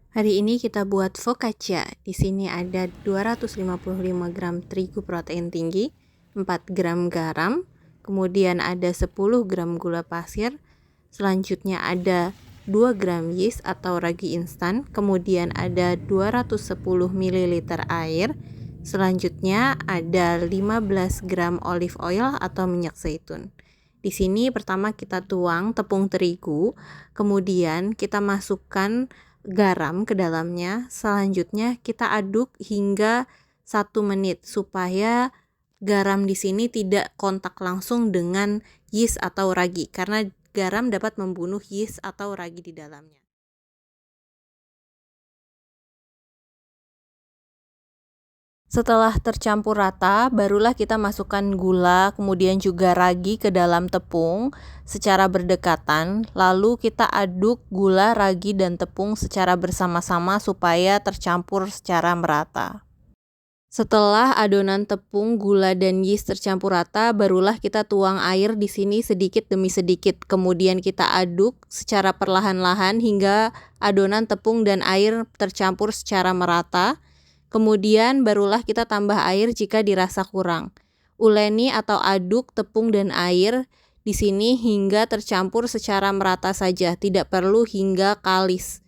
Hari ini kita buat focaccia. Di sini ada 255 gram terigu protein tinggi, 4 gram garam, kemudian ada 10 gram gula pasir, selanjutnya ada 2 gram yeast atau ragi instan, kemudian ada 210 ml air, selanjutnya ada 15 gram olive oil atau minyak zaitun. Di sini pertama kita tuang tepung terigu, kemudian kita masukkan garam ke dalamnya, selanjutnya kita aduk hingga 1 menit supaya garam di sini tidak kontak langsung dengan yeast atau ragi, karena garam dapat membunuh yeast atau ragi di dalamnya. Setelah tercampur rata, barulah kita masukkan gula, kemudian juga ragi ke dalam tepung secara berdekatan. Lalu kita aduk gula, ragi, dan tepung secara bersama-sama supaya tercampur secara merata. Setelah adonan tepung, gula, dan yeast tercampur rata, barulah kita tuang air di sini sedikit demi sedikit. Kemudian kita aduk secara perlahan-lahan hingga adonan tepung dan air tercampur secara merata. Kemudian barulah kita tambah air jika dirasa kurang. Uleni atau aduk tepung dan air di sini hingga tercampur secara merata saja, tidak perlu hingga kalis.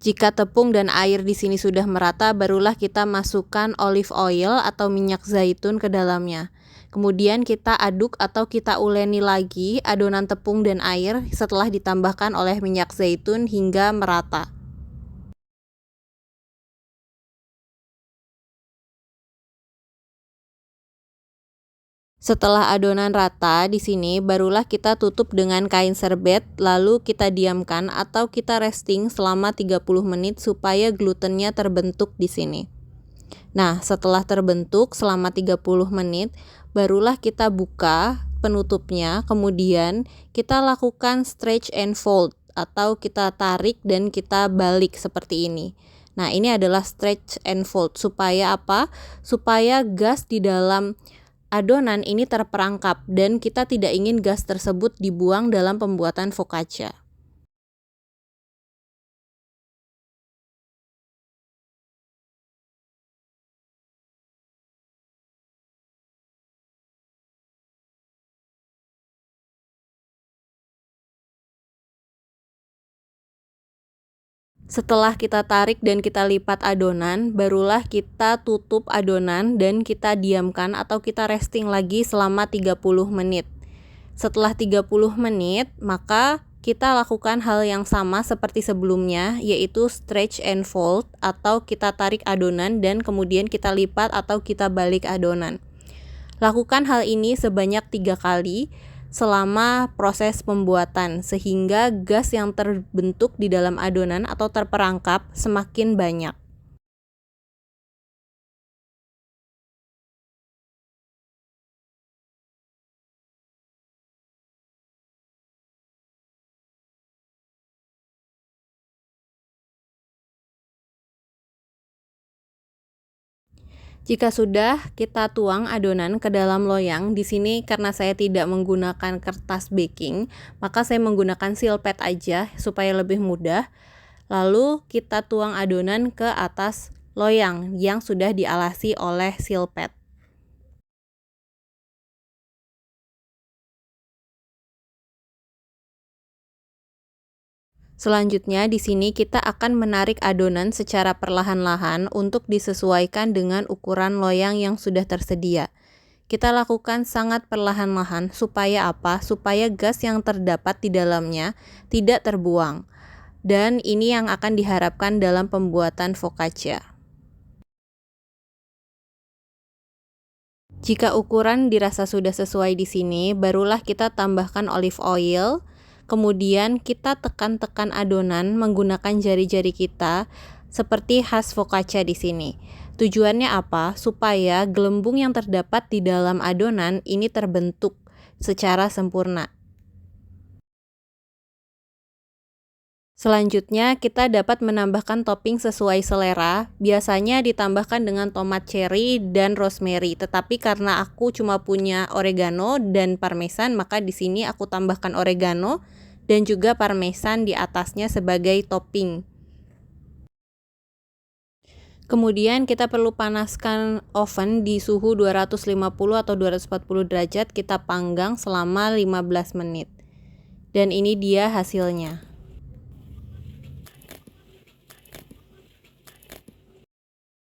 Jika tepung dan air di sini sudah merata, barulah kita masukkan olive oil atau minyak zaitun ke dalamnya. Kemudian kita aduk atau kita uleni lagi adonan tepung dan air setelah ditambahkan oleh minyak zaitun hingga merata. Setelah adonan rata, di sini barulah kita tutup dengan kain serbet, lalu kita diamkan atau kita resting selama 30 menit supaya glutennya terbentuk di sini. Nah, setelah terbentuk selama 30 menit, barulah kita buka penutupnya, kemudian kita lakukan stretch and fold atau kita tarik dan kita balik seperti ini. Nah, ini adalah stretch and fold supaya apa? Supaya gas di dalam adonan ini terperangkap dan kita tidak ingin gas tersebut dibuang dalam pembuatan focaccia. Setelah kita tarik dan kita lipat adonan, barulah kita tutup adonan dan kita diamkan atau kita resting lagi selama 30 menit. Setelah 30 menit, maka kita lakukan hal yang sama seperti sebelumnya, yaitu stretch and fold atau kita tarik adonan dan kemudian kita lipat atau kita balik adonan. Lakukan hal ini sebanyak 3 kali selama proses pembuatan sehingga gas yang terbentuk di dalam adonan atau terperangkap semakin banyak. Jika sudah, kita tuang adonan ke dalam loyang. Di sini karena saya tidak menggunakan kertas baking, maka saya menggunakan silpet aja supaya lebih mudah. Lalu kita tuang adonan ke atas loyang yang sudah dialasi oleh silpet. Selanjutnya di sini kita akan menarik adonan secara perlahan-lahan untuk disesuaikan dengan ukuran loyang yang sudah tersedia. Kita lakukan sangat perlahan-lahan supaya apa? Supaya gas yang terdapat di dalamnya tidak terbuang. Dan ini yang akan diharapkan dalam pembuatan focaccia. Jika ukuran dirasa sudah sesuai di sini, barulah kita tambahkan olive oil. Kemudian kita tekan-tekan adonan menggunakan jari-jari kita seperti khas focaccia di sini. Tujuannya apa? Supaya gelembung yang terdapat di dalam adonan ini terbentuk secara sempurna. Selanjutnya kita dapat menambahkan topping sesuai selera, biasanya ditambahkan dengan tomat cherry dan rosemary, tetapi karena aku cuma punya oregano dan parmesan, maka di sini aku tambahkan oregano dan juga parmesan di atasnya sebagai topping. Kemudian kita perlu panaskan oven di suhu 250 atau 240 derajat, kita panggang selama 15 menit. Dan ini dia hasilnya.